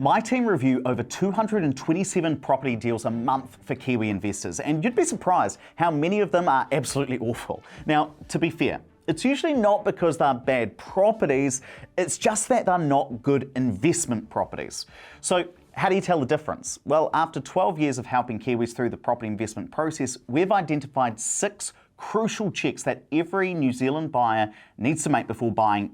My team review over 227 property deals a month for Kiwi investors, and you'd be surprised how many of them are absolutely awful. Now, to be fair, it's usually not because they're bad properties, it's just that they're not good investment properties. So, how do you tell the difference? Well, after 12 years of helping Kiwis through the property investment process, we've identified 6 crucial checks that every New Zealand buyer needs to make before buying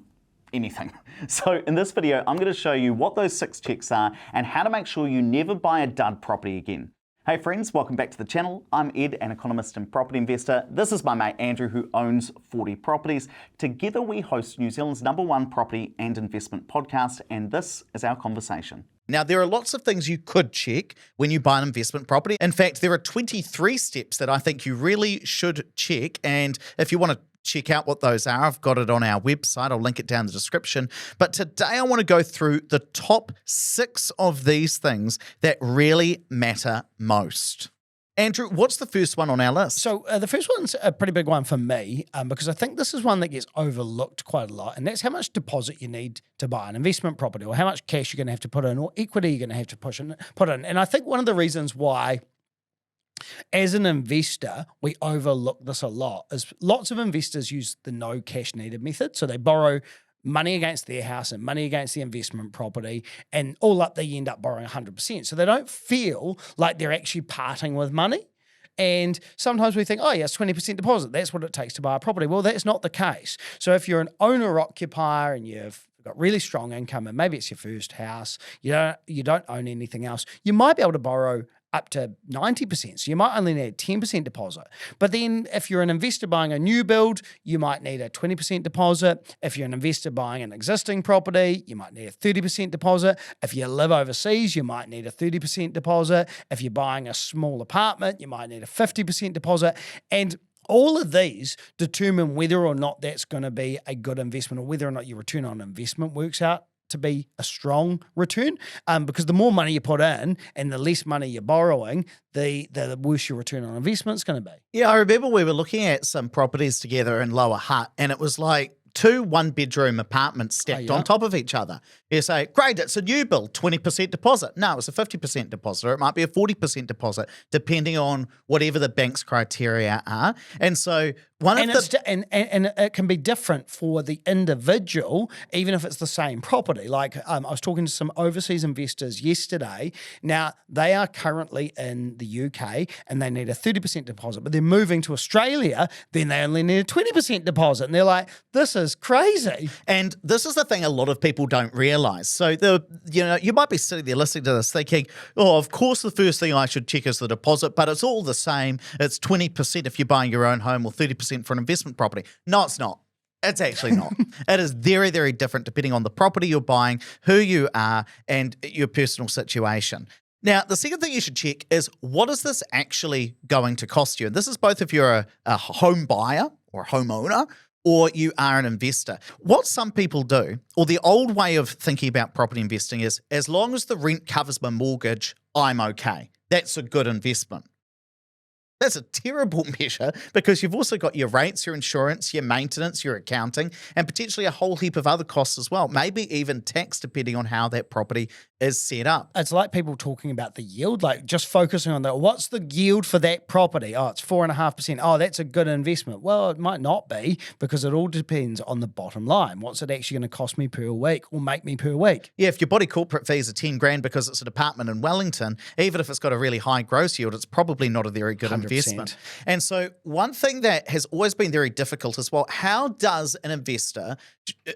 anything. So in this video, I'm going to show you what those 6 checks are and how to make sure you never buy a dud property again. Hey friends, welcome back to the channel. I'm Ed, an economist and property investor. This is my mate Andrew, who owns 40 properties. Together we host New Zealand's #1 property and investment podcast, and this is our conversation. Now, there are lots of things you could check when you buy an investment property. In fact, there are 23 steps that I think you really should check. And if you want to check out what those are, I've got it on our website. I'll link it down in the description. But today I want to go through the top 6 of these things that really matter most. Andrew, what's the first one on our list? So the first one's a pretty big one for me because I think this is one that gets overlooked quite a lot, and that's how much deposit you need to buy an investment property, or how much cash you're going to have to put in, or equity you're going to have to put in. And I think one of the reasons why, as an investor, we overlook this a lot is lots of investors use the no cash needed method. So they borrow money against their house and money against the investment property, and all up they end up borrowing 100%. So they don't feel like they're actually parting with money. And sometimes we think, oh yeah, it's 20% deposit. That's what it takes to buy a property. Well, that's not the case. So if you're an owner-occupier and you've got really strong income and maybe it's your first house, you don't own anything else, you might be able to borrow up to 90%. So you might only need 10% deposit. But then if you're an investor buying a new build, you might need a 20% deposit. If you're an investor buying an existing property, you might need a 30% deposit. If you live overseas, you might need a 30% deposit. If you're buying a small apartment, you might need a 50% deposit. And all of these determine whether or not that's going to be a good investment, or whether or not your return on investment works out to be a strong return, because the more money you put in and the less money you're borrowing, the worse your return on investment is going to be. Yeah, I remember we were looking at some properties together in Lower Hutt, and it was like 2 one-bedroom apartments stacked on top of each other. You say, great, it's a new build, 20% deposit. No, it's a 50% deposit, or it might be a 40% deposit, depending on whatever the bank's criteria are. And so and it can be different for the individual, even if it's the same property. Like I was talking to some overseas investors yesterday. Now, they are currently in the UK and they need a 30% deposit, but they're moving to Australia, then they only need a 20% deposit. And they're like, this is crazy. And this is the thing a lot of people don't realize. So you might be sitting there listening to this thinking, oh, of course the first thing I should check is the deposit, but it's all the same. It's 20% if you're buying your own home, or 30% for an investment property. No, it's not. It's actually not. It is very, very different depending on the property you're buying, who you are, and your personal situation. Now, the second thing you should check is, what is this actually going to cost you? And this is both if you're a home buyer or a homeowner, or you are an investor. What some people do, or the old way of thinking about property investing, is, as long as the rent covers my mortgage, I'm okay. That's a good investment. That's a terrible measure, because you've also got your rates, your insurance, your maintenance, your accounting, and potentially a whole heap of other costs as well, maybe even tax, depending on how that property is set up. It's like people talking about the yield, like just focusing on that. What's the yield for that property? Oh, it's 4.5%. Oh, that's a good investment. Well, it might not be, because it all depends on the bottom line. What's it actually going to cost me per week, or make me per week? Yeah, if your body corporate fees are 10 grand because it's an apartment in Wellington, even if it's got a really high gross yield, it's probably not a very good 100%. investment. And so one thing that has always been very difficult is, well, how does an investor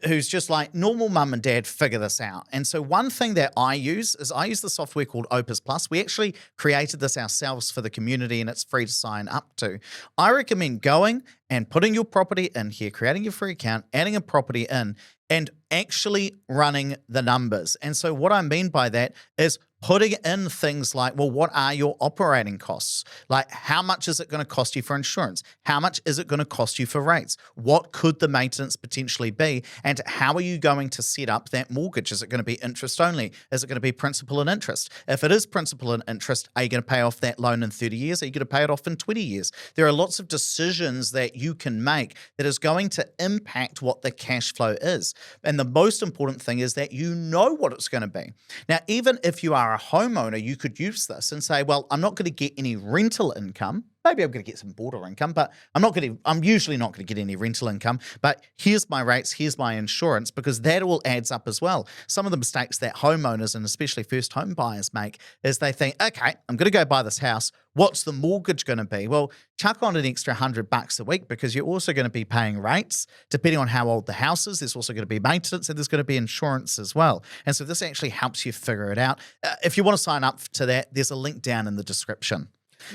who's just like normal mum and dad figure this out? And so one thing that I use the software called Opes Plus. We actually created this ourselves for the community, and it's free to sign up to. I recommend going and putting your property in here, creating your free account, adding a property in, and actually running the numbers. And so what I mean by that is putting in things like, well, what are your operating costs? Like, how much is it going to cost you for insurance? How much is it going to cost you for rates? What could the maintenance potentially be? And how are you going to set up that mortgage? Is it going to be interest only? Is it going to be principal and interest? If it is principal and interest, are you going to pay off that loan in 30 years? Are you going to pay it off in 20 years? There are lots of decisions that you can make that is going to impact what the cash flow is. And the most important thing is that you know what it's going to be. Now, even if you are a homeowner, you could use this and say, well, I'm not going to get any rental income. Maybe I'm going to get some border income, but I'm usually not going to get any rental income. But here's my rates, here's my insurance, because that all adds up as well. Some of the mistakes that homeowners and especially first home buyers make is they think, okay, I'm going to go buy this house. What's the mortgage going to be? Well, chuck on an extra $100 a week, because you're also going to be paying rates depending on how old the house is. There's also going to be maintenance, and there's going to be insurance as well. And so this actually helps you figure it out. If you want to sign up to that, there's a link down in the description.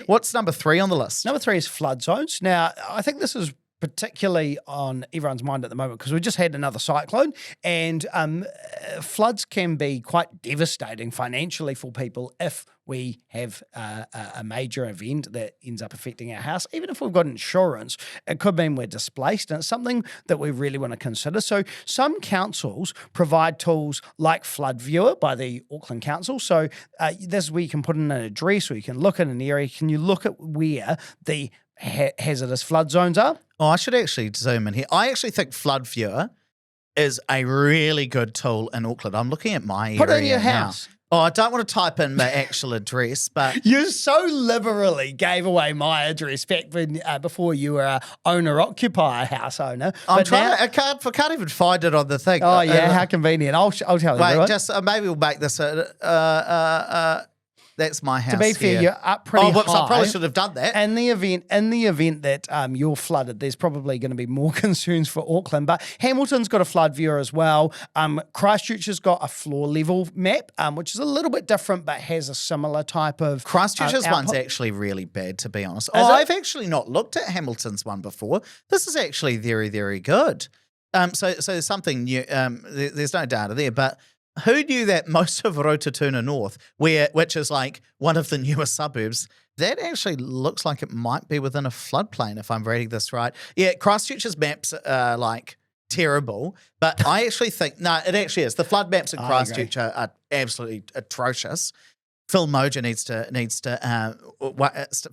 What's number 3 on the list? Number 3 is flood zones. Now, I think this is particularly on everyone's mind at the moment because we just had another cyclone, and floods can be quite devastating financially for people if we have a major event that ends up affecting our house. Even if we've got insurance, it could mean we're displaced, and it's something that we really want to consider. So some councils provide tools like Flood Viewer by the Auckland Council. So this is where you can put in an address, or you can look at an area. Can you look at where the hazardous flood zones are? Oh, I should actually zoom in here. I actually think Flood Viewer is a really good tool in Auckland. I'm looking at my area. Put it in your now. house. Oh, I don't want to type in my actual address, but You so liberally gave away my address back when before you were a owner-occupier house owner. I'm But trying now- to, I can't even find it on the thing. Oh, yeah, how convenient. I'll tell you. Wait, just maybe we'll make this that's my house. To be fair, here. you're up pretty whoops, high. I probably should have done that. In the event that you're flooded, there's probably going to be more concerns for Auckland. But Hamilton's got a flood viewer as well. Christchurch has got a floor level map, which is a little bit different, but has a similar type of Christchurch's one's output. actually really bad, to be honest. Is Oh, it? I've actually not looked at Hamilton's one before. This is actually very, very good. So there's something new. There's no data there, but who knew that most of Rotorua North, which is like one of the newer suburbs, that actually looks like it might be within a floodplain, if I'm reading this right. Yeah, Christchurch's maps are like terrible, but I actually think, no, it actually is. The flood maps in I Christchurch are absolutely atrocious. Phil Moja needs to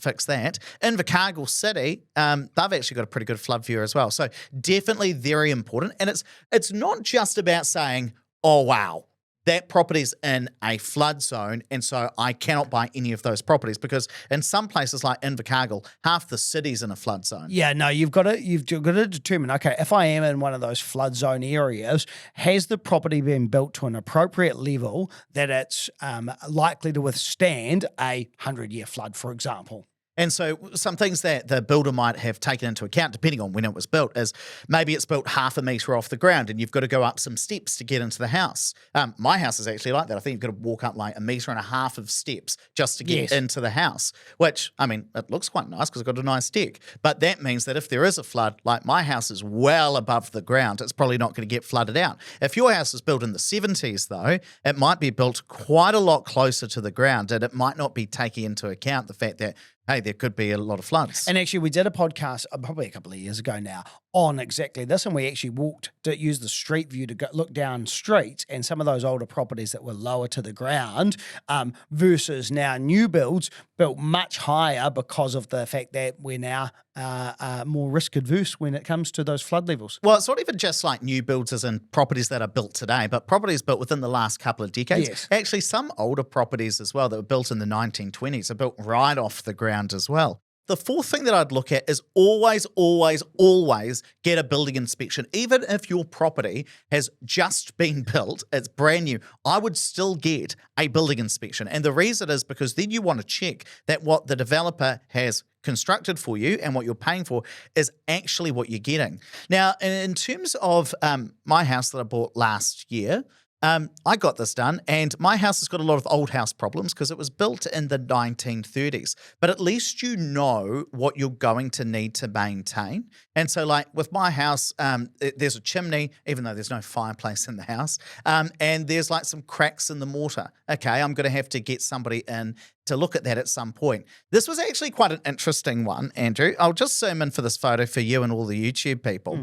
fix that. In Invercargill City, they've actually got a pretty good flood viewer as well. So definitely very important. And it's not just about saying, oh, wow, that property's in a flood zone, and so I cannot buy any of those properties, because in some places like Invercargill, half the city's in a flood zone. Yeah, no, you've got to determine, okay, if I am in one of those flood zone areas, has the property been built to an appropriate level that it's likely to withstand a 100-year flood, for example? And so some things that the builder might have taken into account, depending on when it was built, is maybe it's built half a metre off the ground and you've got to go up some steps to get into the house. My house is actually like that. I think you've got to walk up like 1.5 metres of steps just to get into the house, which, I mean, it looks quite nice because it's got a nice deck. But that means that if there is a flood, like my house is well above the ground, it's probably not going to get flooded out. If your house is built in the 70s, though, it might be built quite a lot closer to the ground, and it might not be taking into account the fact that, hey, there could be a lot of floods. And actually, we did a podcast probably a couple of years ago now on exactly this, and we actually used the street view to look down streets and some of those older properties that were lower to the ground versus now new builds built much higher because of the fact that we're now more risk adverse when it comes to those flood levels. Well, it's not even just like new builds as in properties that are built today, but properties built within the last couple of decades. Yes. Actually, some older properties as well that were built in the 1920s are built right off the ground as well. The fourth thing that I'd look at is always, always, always get a building inspection. Even if your property has just been built, it's brand new, I would still get a building inspection. And the reason is because then you want to check that what the developer has constructed for you and what you're paying for is actually what you're getting. Now, in terms of my house that I bought last year, I got this done, and my house has got a lot of old house problems because it was built in the 1930s. But at least you know what you're going to need to maintain. And so, like with my house, there's a chimney, even though there's no fireplace in the house, and there's like some cracks in the mortar. Okay, I'm going to have to get somebody in to look at that at some point. This was actually quite an interesting one, Andrew. I'll just zoom in for this photo for you and all the YouTube people.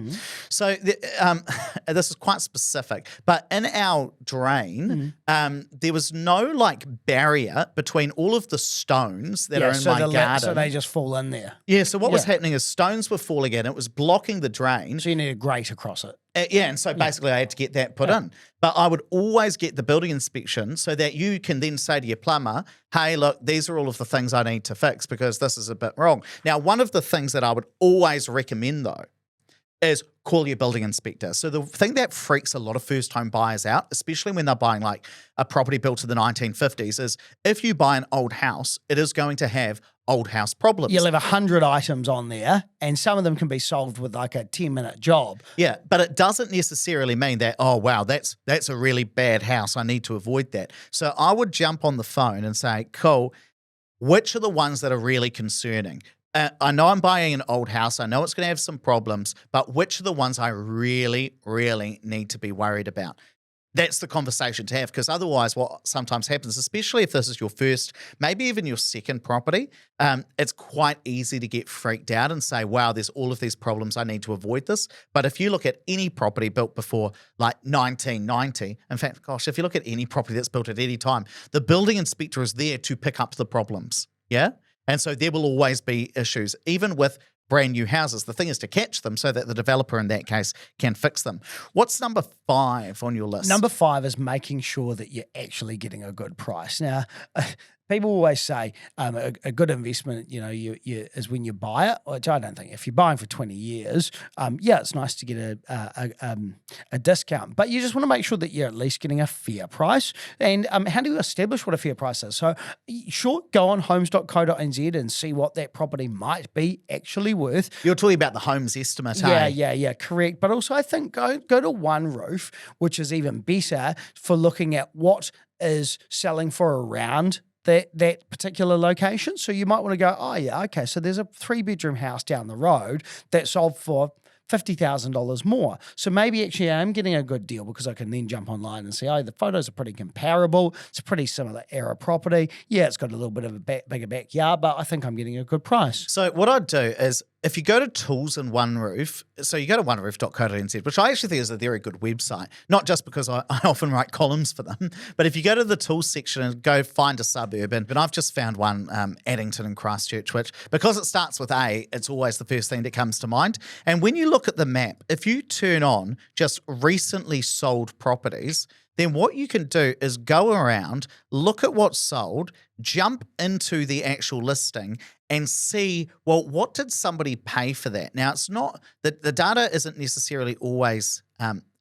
So this is quite specific, but in our drain, there was no like barrier between all of the stones that are in my garden. So they just fall in there. Yeah, so what was happening is stones were falling in. It was blocking the drain. So you need a grate across it. And so basically I had to get that put in. But I would always get the building inspection so that you can then say to your plumber, hey, look, these are all of the things I need to fix because this is a bit wrong. Now, one of the things that I would always recommend, though, is call your building inspector. So the thing that freaks a lot of first home buyers out, especially when they're buying like a property built in the 1950s, is if you buy an old house, it is going to have old house problems. You'll have 100 items on there, and some of them can be solved with like a 10-minute job. Yeah, but it doesn't necessarily mean that, oh, wow, that's a really bad house. I need to avoid that. So I would jump on the phone and say, cool, which are the ones that are really concerning? I know I'm buying an old house. I know it's going to have some problems, but which are the ones I really, really need to be worried about? That's the conversation to have, because otherwise what sometimes happens, especially if this is your first, maybe even your second property, it's quite easy to get freaked out and say, wow, there's all of these problems. I need to avoid this. But if you look at any property built before like 1990, in fact, gosh, if you look at any property that's built at any time, the building inspector is there to pick up the problems. Yeah. And so there will always be issues, even with brand new houses. The thing is to catch them so that the developer in that case can fix them. What's number 5 on your list? Number 5 is making sure that you're actually getting a good price. Now, people always say a good investment, you is when you buy it, which I don't think. If you're buying for 20 years, it's nice to get a discount, but you just want to make sure that you're at least getting a fair price. And how do you establish what a fair price is? So, sure, go on homes.co.nz and see what that property might be actually worth. You're talking about the homes estimate, Yeah, correct. But also I think go to One Roof, which is even better for looking at what is selling for around that particular location. So you might want to go, oh yeah, okay, so there's a 3-bedroom house down the road that sold for $50,000 more. So maybe actually I'm getting a good deal because I can then jump online and say, oh, the photos are pretty comparable. It's a pretty similar era property. Yeah, it's got a little bit of a bigger backyard, but I think I'm getting a good price. So what I'd do is if you go to tools in One Roof, so you go to oneroof.co.nz, which I actually think is a very good website, not just because I often write columns for them, but if you go to the tools section and go find a suburb, and I've just found one, Addington and Christchurch, which because it starts with A, it's always the first thing that comes to mind. And when you look at the map, if you turn on just recently sold properties, then what you can do is go around, look at what's sold, jump into the actual listing and see, well, what did somebody pay for that? Now, it's not that the data isn't necessarily always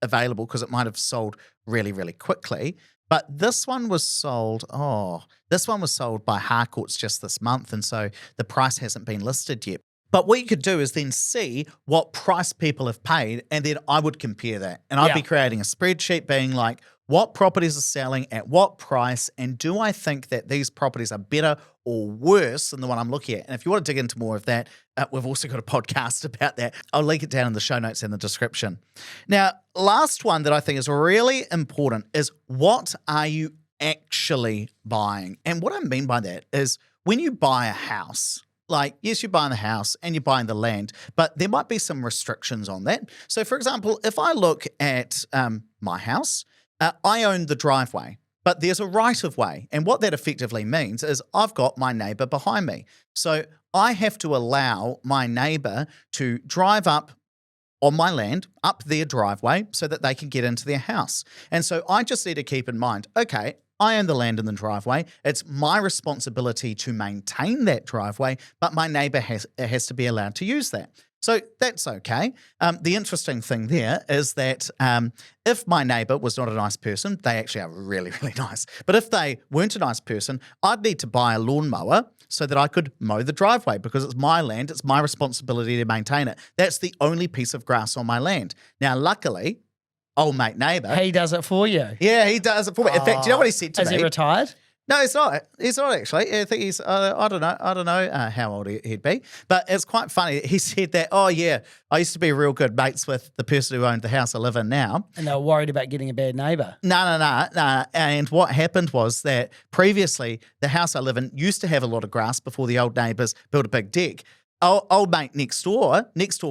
available because it might have sold really, really quickly. But this one was sold, by Harcourts just this month. And so the price hasn't been listed yet. But what you could do is then see what price people have paid, and then I would compare that. And I'd be creating a spreadsheet being like, what properties are selling at what price, and do I think that these properties are better or worse than the one I'm looking at? And if you want to dig into more of that, we've also got a podcast about that. I'll link it down in the show notes and the description. Now, last one that I think is really important is what are you actually buying? And what I mean by that is when you buy a house, like, yes, you're buying the house and you're buying the land, but there might be some restrictions on that. So, for example, if I look at my house, I own the driveway, but there's a right-of-way. And what that effectively means is I've got my neighbour behind me. So I have to allow my neighbour to drive up on my land, up their driveway, so that they can get into their house. And so I just need to keep in mind, okay, I own the land and the driveway. It's my responsibility to maintain that driveway, but my neighbour has to be allowed to use that. So that's okay. The interesting thing there is that if my neighbour was not a nice person, they actually are really, really nice. But if they weren't a nice person, I'd need to buy a lawnmower so that I could mow the driveway because it's my land. It's my responsibility to maintain it. That's the only piece of grass on my land. Now, luckily, old mate neighbour. He does it for you. Yeah, he does it for me. In fact, do you know what he said to Is me? he retired? No, he's not. He's not actually. I think he's. I don't know how old he'd be. But it's quite funny. He said that. Oh yeah, I used to be real good mates with the person who owned the house I live in now. And they were worried about getting a bad neighbour. No. And what happened was that previously the house I live in used to have a lot of grass before the old neighbours built a big deck. Old mate next door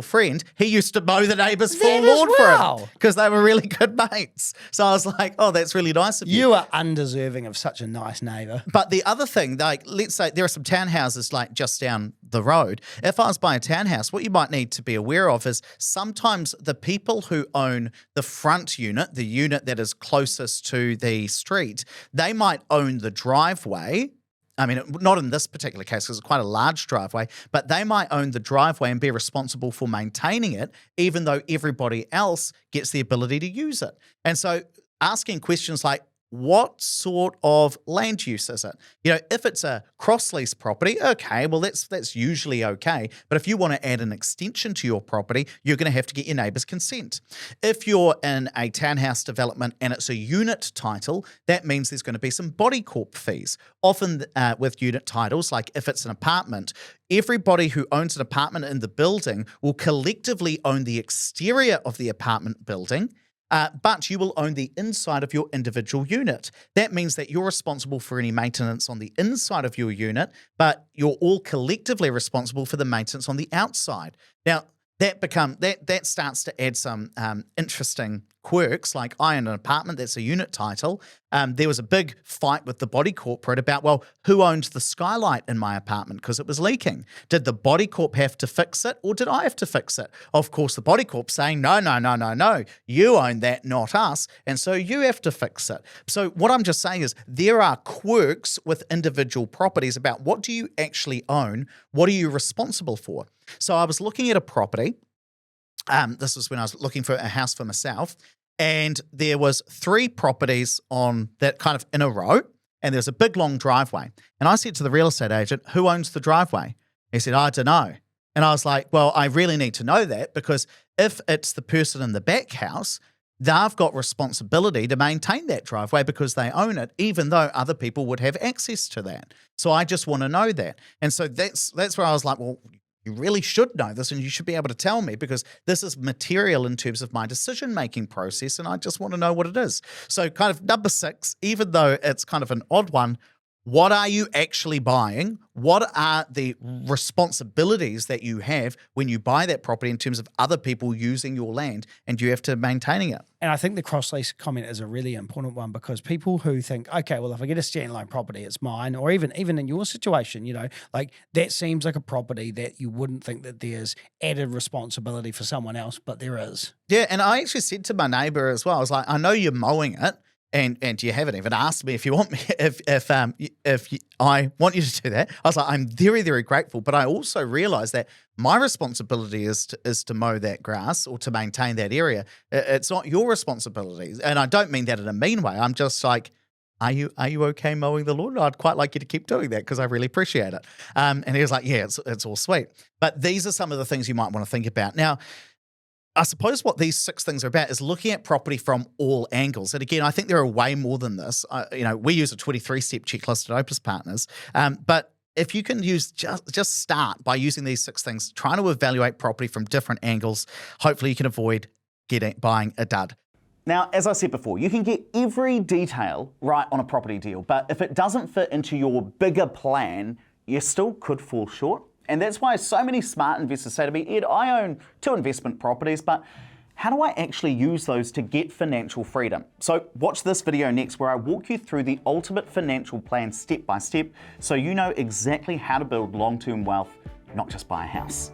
friend, he used to mow the neighbour's full lawn for him because they were really good mates. So I was like, oh, that's really nice of you. You are undeserving of such a nice neighbour. But the other thing, like, let's say there are some townhouses like just down the road. If I was buying a townhouse, what you might need to be aware of is sometimes the people who own the front unit, the unit that is closest to the street, they might own the driveway. I mean, not in this particular case because it's quite a large driveway, but they might own the driveway and be responsible for maintaining it, even though everybody else gets the ability to use it. And so asking questions like, what sort of land use is it? You know, if it's a cross-lease property, okay, well, that's usually okay. But if you want to add an extension to your property, you're going to have to get your neighbour's consent. If you're in a townhouse development and it's a unit title, that means there's going to be some body corp fees. Often with unit titles, like if it's an apartment, everybody who owns an apartment in the building will collectively own the exterior of the apartment building. But you will own the inside of your individual unit. That means that you're responsible for any maintenance on the inside of your unit, but you're all collectively responsible for the maintenance on the outside. Now, that starts to add some interesting quirks. Like I own an apartment that's a unit title. There was a big fight with the body corporate about, well, who owns the skylight in my apartment because it was leaking? Did the body corp have to fix it or did I have to fix it? Of course, the body corp saying, no, you own that, not us, and so you have to fix it. So what I'm just saying is there are quirks with individual properties about what do you actually own, what are you responsible for? So I was looking at a property. This was when I was looking for a house for myself, and there was 3 properties on that kind of in a row, and there's a big long driveway. And I said to the real estate agent, who owns the driveway? He said, I don't know. And I was like, well, I really need to know that because if it's the person in the back house, they've got responsibility to maintain that driveway because they own it, even though other people would have access to that. So I just want to know that. And so that's where I was like, well, you really should know this and you should be able to tell me because this is material in terms of my decision-making process and I just want to know what it is. So kind of number 6, even though it's kind of an odd one, what are you actually buying? What are the responsibilities that you have when you buy that property in terms of other people using your land and you have to maintaining it? And I think the cross-lease comment is a really important one because people who think, okay, well, if I get a standalone property, it's mine, or even in your situation, you know, like that seems like a property that you wouldn't think that there's added responsibility for someone else, but there is. Yeah, and I actually said to my neighbour as well, I was like, I know you're mowing it, and you haven't even asked me if you want me if I want you to do that. I was like, I'm very, very grateful, but I also realised that my responsibility is to mow that grass or to maintain that area. It's not your responsibility, and I don't mean that in a mean way. I'm just like, are you okay mowing the lawn? I'd quite like you to keep doing that because I really appreciate it. And he was like, yeah, it's all sweet. But these are some of the things you might want to think about now. I suppose what these 6 things are about is looking at property from all angles. And again, I think there are way more than this. We use a 23-step checklist at Opes Partners. But if you can use just start by using these 6 things, trying to evaluate property from different angles, hopefully you can avoid buying a dud. Now, as I said before, you can get every detail right on a property deal, but if it doesn't fit into your bigger plan, you still could fall short. And that's why so many smart investors say to me, Ed, I own 2 investment properties, but how do I actually use those to get financial freedom? So watch this video next where I walk you through the ultimate financial plan step by step so you know exactly how to build long-term wealth, not just buy a house.